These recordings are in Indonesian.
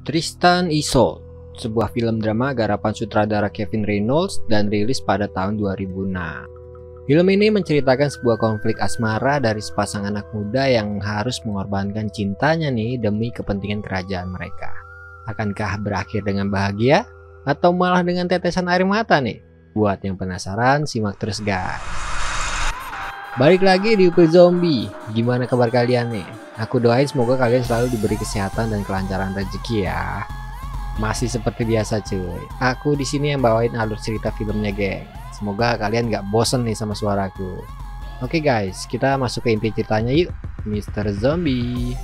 Tristan Isolde, sebuah film drama garapan sutradara Kevin Reynolds dan rilis pada tahun 2006. Film ini menceritakan sebuah konflik asmara dari sepasang anak muda yang harus mengorbankan cintanya nih demi kepentingan kerajaan mereka. Akankah berakhir dengan bahagia atau malah dengan tetesan air mata nih? Buat yang penasaran, simak terus guys. Balik lagi di UP Zombie. Gimana kabar kalian nih? Aku doain semoga kalian selalu diberi kesehatan dan kelancaran rezeki ya. Masih seperti biasa cuy. Aku di sini yang bawain alur cerita filmnya, geng. Semoga kalian gak bosen nih sama suaraku. Oke guys, kita masuk ke inti ceritanya yuk. Mr. Zombie.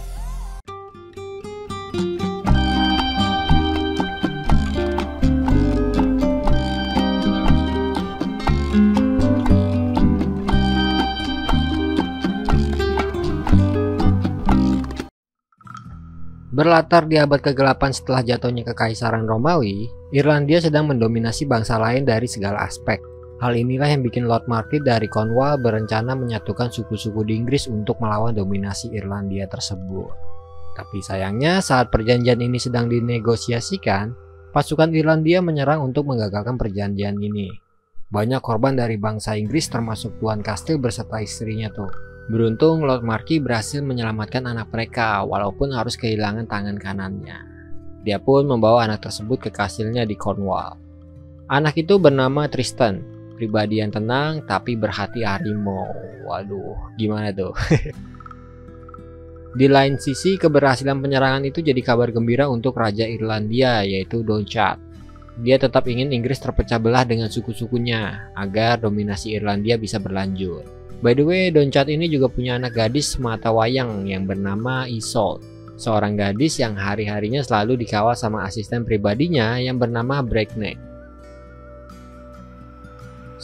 Berlatar di abad ke-8 setelah jatuhnya Kekaisaran Romawi, Irlandia sedang mendominasi bangsa lain dari segala aspek. Hal inilah yang bikin Lord Marquis dari Cornwall berencana menyatukan suku-suku di Inggris untuk melawan dominasi Irlandia tersebut. Tapi sayangnya saat perjanjian ini sedang dinegosiasikan, pasukan Irlandia menyerang untuk menggagalkan perjanjian ini. Banyak korban dari bangsa Inggris termasuk Tuan Kastil beserta istrinya tuh. Beruntung Lord Marquis berhasil menyelamatkan anak mereka walaupun harus kehilangan tangan kanannya. Dia pun membawa anak tersebut ke kastilnya di Cornwall. Anak itu bernama Tristan, pribadi yang tenang tapi berhati harimau. Waduh, gimana tuh? Di lain sisi, keberhasilan penyerangan itu jadi kabar gembira untuk Raja Irlandia yaitu Donnchad. Dia tetap ingin Inggris terpecah belah dengan suku-sukunya agar dominasi Irlandia bisa berlanjut. By the way, Donnchad ini juga punya anak gadis mata wayang yang bernama Isolde, seorang gadis yang hari-harinya selalu dikawal sama asisten pribadinya yang bernama Breakneck.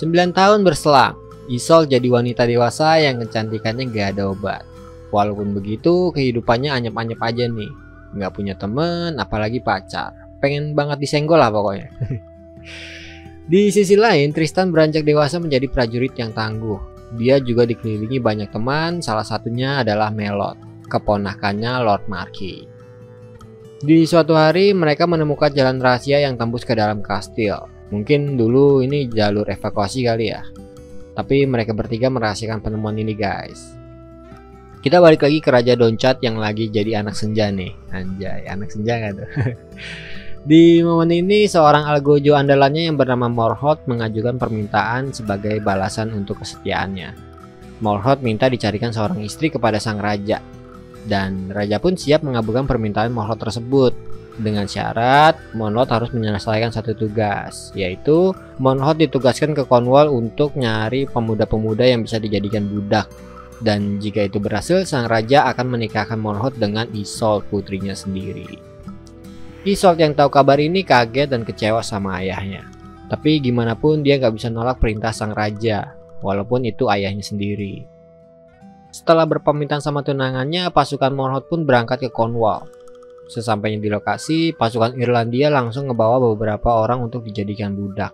9 tahun berselang, Isolde jadi wanita dewasa yang kecantikannya gak ada obat. Walaupun begitu, kehidupannya anyep-anyep aja nih. Gak punya temen, apalagi pacar. Pengen banget disenggol lah pokoknya. Di sisi lain, Tristan beranjak dewasa menjadi prajurit yang tangguh. Dia juga dikelilingi banyak teman, salah satunya adalah Melot, keponakannya Lord Marquis. Di suatu hari mereka menemukan jalan rahasia yang tembus ke dalam kastil. Mungkin dulu ini jalur evakuasi kali ya. Tapi mereka bertiga merahasiakan penemuan ini guys. Kita balik lagi ke Raja Donnchad yang lagi jadi anak senja nih. Anjay, anak senja gak tuh? Di momen ini, seorang algojo andalannya yang bernama Morholt mengajukan permintaan sebagai balasan untuk kesetiaannya. Morholt minta dicarikan seorang istri kepada sang raja. Dan raja pun siap mengabulkan permintaan Morholt tersebut. Dengan syarat, Morholt harus menyelesaikan satu tugas, yaitu Morholt ditugaskan ke Cornwall untuk nyari pemuda-pemuda yang bisa dijadikan budak. Dan jika itu berhasil, sang raja akan menikahkan Morholt dengan Isolde, putrinya sendiri. Isolde yang tahu kabar ini kaget dan kecewa sama ayahnya. Tapi gimana pun dia gak bisa nolak perintah sang raja, walaupun itu ayahnya sendiri. Setelah berpamitan sama tunangannya, pasukan Morholt pun berangkat ke Cornwall. Sesampainya di lokasi, pasukan Irlandia langsung ngebawa beberapa orang untuk dijadikan budak.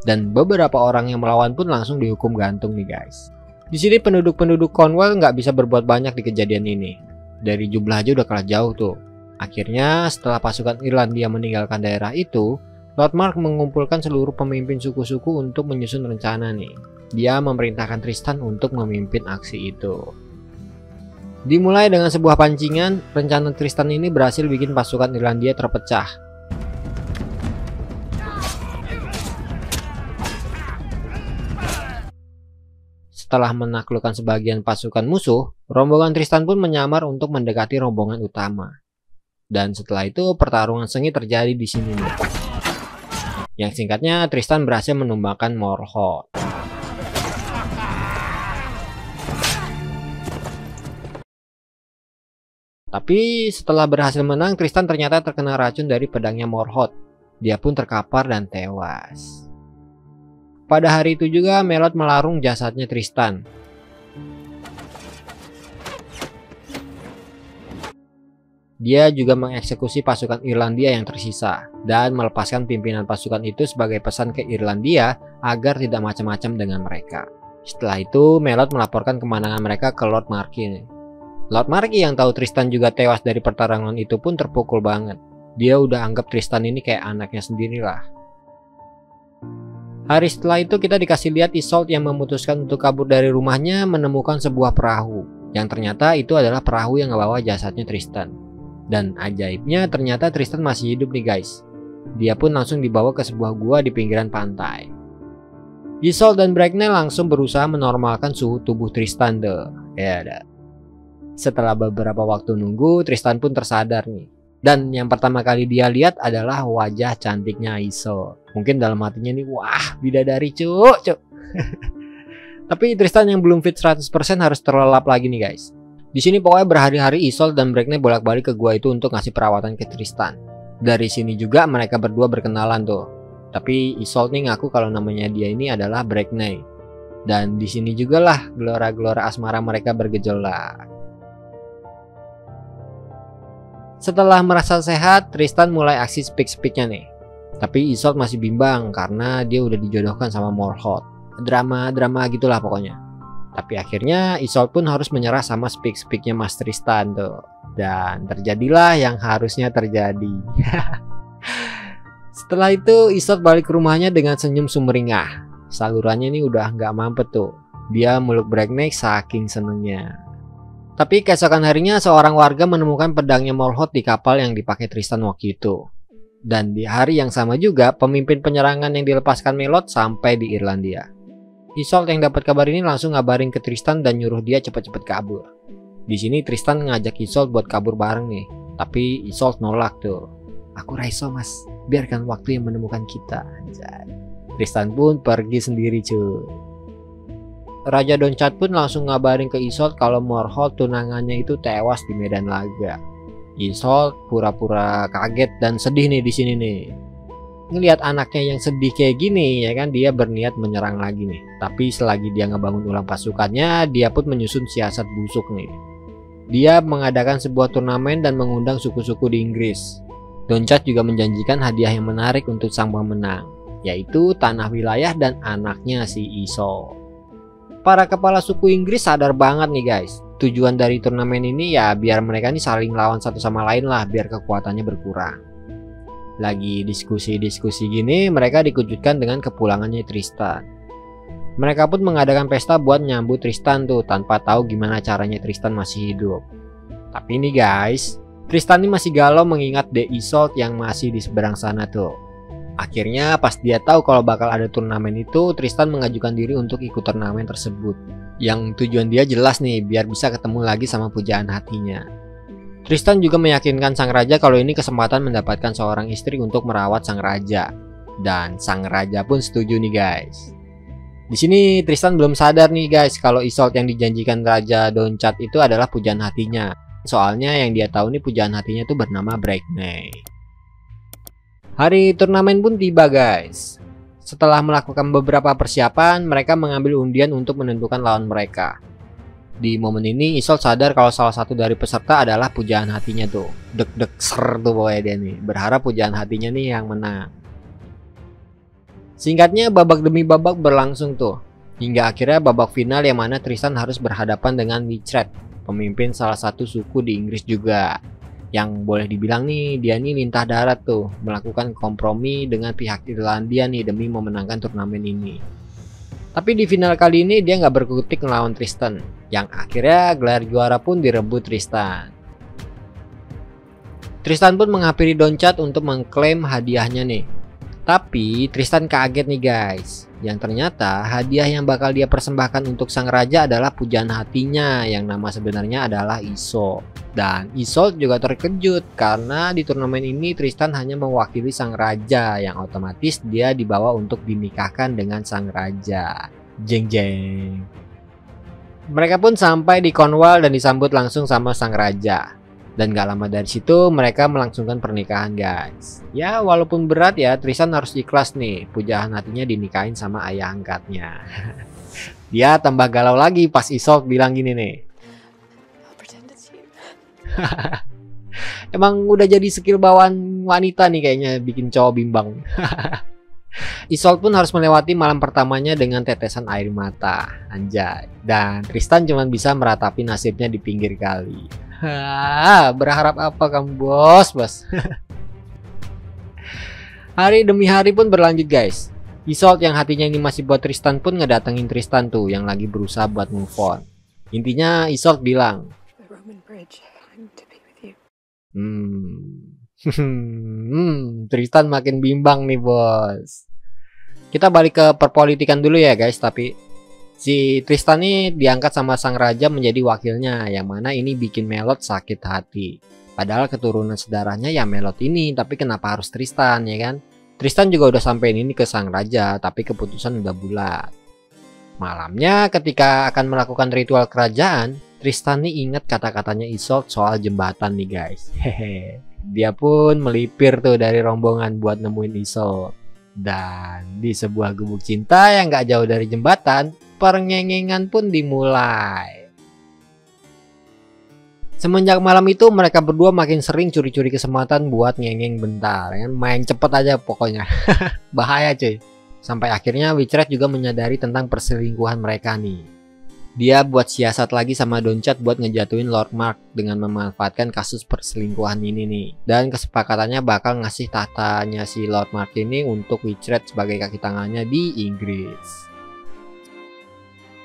Dan beberapa orang yang melawan pun langsung dihukum gantung nih guys. Di sini penduduk-penduduk Cornwall nggak bisa berbuat banyak di kejadian ini. Dari jumlah aja udah kalah jauh tuh. Akhirnya setelah pasukan Irlandia meninggalkan daerah itu, Lord Mark mengumpulkan seluruh pemimpin suku-suku untuk menyusun rencana nih. Dia memerintahkan Tristan untuk memimpin aksi itu. Dimulai dengan sebuah pancingan, rencana Tristan ini berhasil bikin pasukan Irlandia terpecah. Setelah menaklukkan sebagian pasukan musuh, rombongan Tristan pun menyamar untuk mendekati rombongan utama. Dan setelah itu pertarungan sengit terjadi di sini nih. Yang singkatnya Tristan berhasil menumbangkan Morholt. Tapi setelah berhasil menang, Tristan ternyata terkena racun dari pedangnya Morholt. Dia pun terkapar dan tewas. Pada hari itu juga Melot melarung jasadnya Tristan. Dia juga mengeksekusi pasukan Irlandia yang tersisa dan melepaskan pimpinan pasukan itu sebagai pesan ke Irlandia agar tidak macam-macam dengan mereka. Setelah itu, Melot melaporkan kemenangan mereka ke Lord Marquis. Lord Marquis yang tahu Tristan juga tewas dari pertarungan itu pun terpukul banget. Dia udah anggap Tristan ini kayak anaknya sendiri lah. Hari setelah itu kita dikasih lihat Isolde yang memutuskan untuk kabur dari rumahnya menemukan sebuah perahu. Yang ternyata itu adalah perahu yang ngebawa jasadnya Tristan. Dan ajaibnya ternyata Tristan masih hidup nih guys. Dia pun langsung dibawa ke sebuah gua di pinggiran pantai. Isolde dan Bracknell langsung berusaha menormalkan suhu tubuh Tristan tuh. Ya, setelah beberapa waktu nunggu, Tristan pun tersadar nih. Dan yang pertama kali dia lihat adalah wajah cantiknya Isolde. Mungkin dalam hatinya nih, wah bidadari cuk. Tapi Tristan yang belum fit 100% harus terlelap lagi nih guys. Di sini pokoknya berhari-hari Isolde dan Bracknell bolak-balik ke gua itu untuk ngasih perawatan ke Tristan. Dari sini juga mereka berdua berkenalan tuh. Tapi Isolde nih ngaku kalau namanya dia ini adalah Bracknell. Dan di sini juga lah gelora-gelora asmara mereka bergejolak. Setelah merasa sehat, Tristan mulai aksi speak-speaknya nih. Tapi Isolde masih bimbang karena dia udah dijodohkan sama Morholt. Drama-drama gitulah pokoknya. Tapi akhirnya Isolde pun harus menyerah sama speak-speaknya Mas Tristan tuh. Dan terjadilah yang harusnya terjadi. Setelah itu Isolde balik ke rumahnya dengan senyum sumringah. Salurannya ini udah nggak mampet tuh. Dia meluk Bracknell saking senengnya. Tapi keesokan harinya seorang warga menemukan pedangnya Morholt di kapal yang dipakai Tristan waktu itu. Dan di hari yang sama juga pemimpin penyerangan yang dilepaskan Melot sampai di Irlandia. Isolde yang dapat kabar ini langsung ngabarin ke Tristan dan nyuruh dia cepet-cepet kabur. Di sini Tristan ngajak Isolde buat kabur bareng nih. Tapi Isolde nolak tuh. Aku raiso mas, biarkan waktu yang menemukan kita. Anjay. Tristan pun pergi sendiri cuy. Raja Donchat pun langsung ngabarin ke Isolde kalau Morholt tunangannya itu tewas di medan laga. Isolde pura-pura kaget dan sedih nih di sini nih. Ngelihat anaknya yang sedih kayak gini ya kan, dia berniat menyerang lagi nih. Tapi selagi dia ngebangun ulang pasukannya, dia pun menyusun siasat busuk nih. Dia mengadakan sebuah turnamen dan mengundang suku-suku di Inggris. Donchat juga menjanjikan hadiah yang menarik untuk sang pemenang, yaitu tanah wilayah dan anaknya si Isolde. Para kepala suku Inggris sadar banget nih guys. Tujuan dari turnamen ini ya biar mereka nih saling lawan satu sama lain lah, biar kekuatannya berkurang. Lagi diskusi-diskusi gini, mereka dikejutkan dengan kepulangannya Tristan. Mereka pun mengadakan pesta buat nyambut Tristan tuh, tanpa tahu gimana caranya Tristan masih hidup. Tapi nih guys, Tristan ini masih galau mengingat The Isolde yang masih di seberang sana tuh. Akhirnya pas dia tahu kalau bakal ada turnamen itu, Tristan mengajukan diri untuk ikut turnamen tersebut. Yang tujuan dia jelas nih, biar bisa ketemu lagi sama pujaan hatinya. Tristan juga meyakinkan sang raja kalau ini kesempatan mendapatkan seorang istri untuk merawat sang raja. Dan sang raja pun setuju nih guys. Di sini Tristan belum sadar nih guys kalau Isolde yang dijanjikan Raja Donchat itu adalah pujaan hatinya. Soalnya yang dia tahu nih pujaan hatinya tuh bernama Bracknell. Hari turnamen pun tiba guys. Setelah melakukan beberapa persiapan, mereka mengambil undian untuk menentukan lawan mereka. Di momen ini Isolde sadar kalau salah satu dari peserta adalah pujaan hatinya tuh. Deg-deg ser tuh pokoknya dia nih. Berharap pujaan hatinya nih yang menang. Singkatnya babak demi babak berlangsung tuh. Hingga akhirnya babak final yang mana Tristan harus berhadapan dengan Wichtred, pemimpin salah satu suku di Inggris juga. Yang boleh dibilang nih dia nih lintah darat tuh, melakukan kompromi dengan pihak Irlandia nih demi memenangkan turnamen ini. Tapi di final kali ini dia nggak berkutik melawan Tristan, yang akhirnya gelar juara pun direbut Tristan. Tristan pun menghampiri Donchat untuk mengklaim hadiahnya nih. Tapi Tristan kaget nih guys, yang ternyata hadiah yang bakal dia persembahkan untuk sang raja adalah pujaan hatinya yang nama sebenarnya adalah Isolde. Dan Isolde juga terkejut karena di turnamen ini Tristan hanya mewakili sang raja, yang otomatis dia dibawa untuk dinikahkan dengan sang raja. Jeng jeng. Mereka pun sampai di Cornwall dan disambut langsung sama sang raja. Dan gak lama dari situ mereka melangsungkan pernikahan guys. Ya walaupun berat ya, Tristan harus ikhlas nih, pujaan hatinya dinikahin sama ayah angkatnya. Dia tambah galau lagi pas Isolde bilang gini nih. Emang udah jadi skill bawaan wanita nih kayaknya, bikin cowok bimbang. Isolde pun harus melewati malam pertamanya dengan tetesan air mata, anjay. Dan Tristan cuma bisa meratapi nasibnya di pinggir kali. Berharap apa kamu bos? Hari demi hari pun berlanjut guys. Isolde yang hatinya ini masih buat Tristan pun ngedatengin Tristan tuh yang lagi berusaha buat move on. Intinya Isolde bilang, Tristan makin bimbang nih bos. Kita balik ke perpolitikan dulu ya guys. Tapi si Tristan nih diangkat sama sang raja menjadi wakilnya, yang mana ini bikin Melot sakit hati. Padahal keturunan sedarahnya ya Melot ini, tapi kenapa harus Tristan ya kan? Tristan juga udah sampein ini ke sang raja, tapi keputusan udah bulat. Malamnya ketika akan melakukan ritual kerajaan, Tristan nih ingat kata-katanya Isolde soal jembatan nih guys. Hehe. Dia pun melipir tuh dari rombongan buat nemuin Isolde. Dan di sebuah gubuk cinta yang gak jauh dari jembatan, pernyengengan pun dimulai. Semenjak malam itu mereka berdua makin sering curi-curi kesempatan buat ngengeng bentar kan? Main cepet aja pokoknya. Bahaya cuy. Sampai akhirnya Witchred juga menyadari tentang perselingkuhan mereka nih. Dia buat siasat lagi sama Donchat buat ngejatuhin Lord Mark dengan memanfaatkan kasus perselingkuhan ini nih. Dan kesepakatannya bakal ngasih tahtanya si Lord Mark ini untuk Witchred sebagai kaki tangannya di Inggris.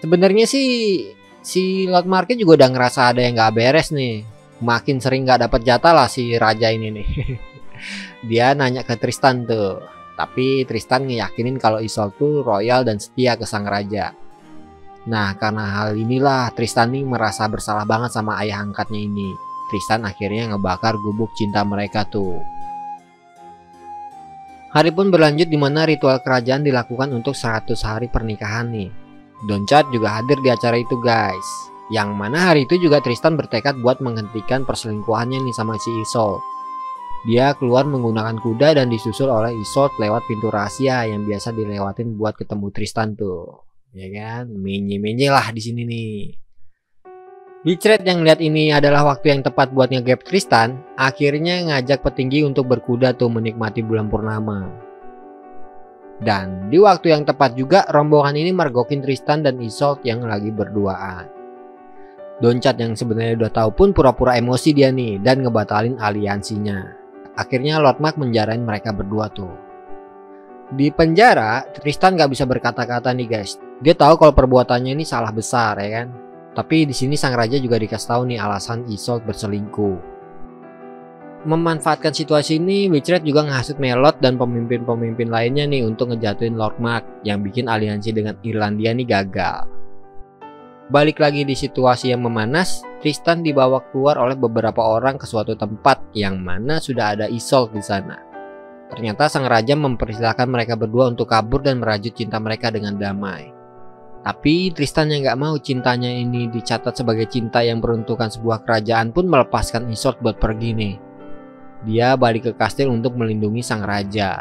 Sebenarnya sih si Lord Mark juga udah ngerasa ada yang gak beres nih. Makin sering gak dapat jatah lah si raja ini nih. Dia nanya ke Tristan tuh. Tapi Tristan ngeyakinin kalau Isolde tuh royal dan setia ke sang raja. Nah karena hal inilah Tristan nih merasa bersalah banget sama ayah angkatnya ini. Tristan akhirnya ngebakar gubuk cinta mereka tuh. Hari pun berlanjut dimana ritual kerajaan dilakukan untuk 100 hari pernikahan nih. Donchat juga hadir di acara itu guys. Yang mana hari itu juga Tristan bertekad buat menghentikan perselingkuhannya nih sama si Isolde. Dia keluar menggunakan kuda dan disusul oleh Isolde lewat pintu rahasia yang biasa dilewatin buat ketemu Tristan tuh. Ya kan, menye-menye lah di sini nih. Witchred yang lihat ini adalah waktu yang tepat buat ngegap Tristan, akhirnya ngajak petinggi untuk berkuda tuh menikmati bulan purnama. Dan di waktu yang tepat juga rombongan ini mergokin Tristan dan Isolde yang lagi berduaan. Donchat yang sebenarnya udah tahu pun pura-pura emosi dia nih dan ngebatalin aliansinya. Akhirnya Lord Mark menjarain mereka berdua tuh. Di penjara, Tristan gak bisa berkata-kata nih guys. Dia tahu kalau perbuatannya ini salah besar ya kan. Tapi di sini sang raja juga dikasih tahu nih alasan Isolde berselingkuh. Memanfaatkan situasi ini, Witchred juga menghasut Melot dan pemimpin-pemimpin lainnya nih untuk ngejatuhin Lord Mark yang bikin aliansi dengan Irlandia nih gagal. Balik lagi di situasi yang memanas, Tristan dibawa keluar oleh beberapa orang ke suatu tempat yang mana sudah ada Isolde di sana. Ternyata sang raja mempersilahkan mereka berdua untuk kabur dan merajut cinta mereka dengan damai. Tapi Tristan yang gak mau cintanya ini dicatat sebagai cinta yang peruntukan sebuah kerajaan pun melepaskan Isolde buat pergi nih. Dia balik ke kastil untuk melindungi sang raja.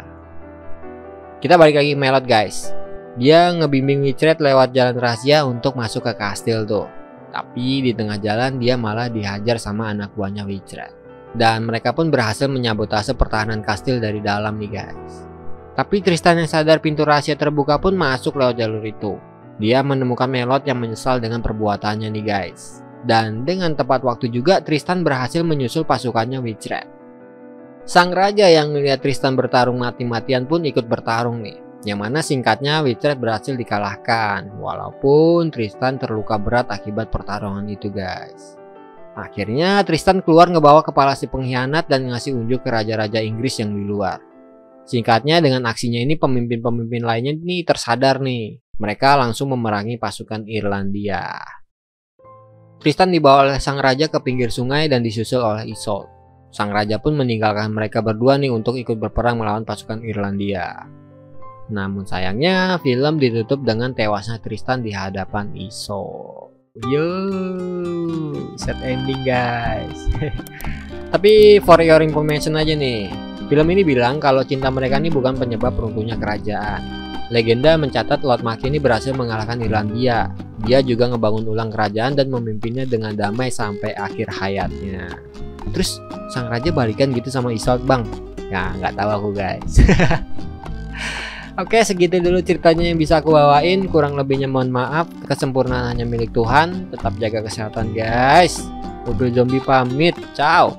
Kita balik lagi ke Melot guys. Dia ngebimbing Witchred lewat jalan rahasia untuk masuk ke kastil tuh. Tapi di tengah jalan dia malah dihajar sama anak buahnya Witchred. Dan mereka pun berhasil menyabotase pertahanan kastil dari dalam nih guys. Tapi Tristan yang sadar pintu rahasia terbuka pun masuk lewat jalur itu. Dia menemukan Melot yang menyesal dengan perbuatannya nih guys. Dan dengan tepat waktu juga Tristan berhasil menyusul pasukannya Witchred. Sang raja yang melihat Tristan bertarung mati-matian pun ikut bertarung nih. Yang mana singkatnya Witchred berhasil dikalahkan. Walaupun Tristan terluka berat akibat pertarungan itu guys. Akhirnya Tristan keluar ngebawa kepala si pengkhianat dan ngasih unjuk ke raja-raja Inggris yang di luar. Singkatnya dengan aksinya ini pemimpin-pemimpin lainnya nih tersadar nih. Mereka langsung memerangi pasukan Irlandia. Tristan dibawa oleh sang raja ke pinggir sungai dan disusul oleh Isolde. Sang raja pun meninggalkan mereka berdua nih untuk ikut berperang melawan pasukan Irlandia. Namun sayangnya film ditutup dengan tewasnya Tristan di hadapan Isolde. Yo, sad ending guys. Tapi for your information aja nih, film ini bilang kalau cinta mereka ini bukan penyebab runtuhnya kerajaan. Legenda mencatat Lord Mark ini berhasil mengalahkan Irlandia. Dia juga ngebangun ulang kerajaan dan memimpinnya dengan damai sampai akhir hayatnya. Terus sang raja balikan gitu sama Isolde bang? Ya nggak tahu aku guys. Oke, segitu dulu ceritanya yang bisa aku bawain. Kurang lebihnya mohon maaf. Kesempurnaan hanya milik Tuhan. Tetap jaga kesehatan guys. Mobil zombie pamit. Ciao.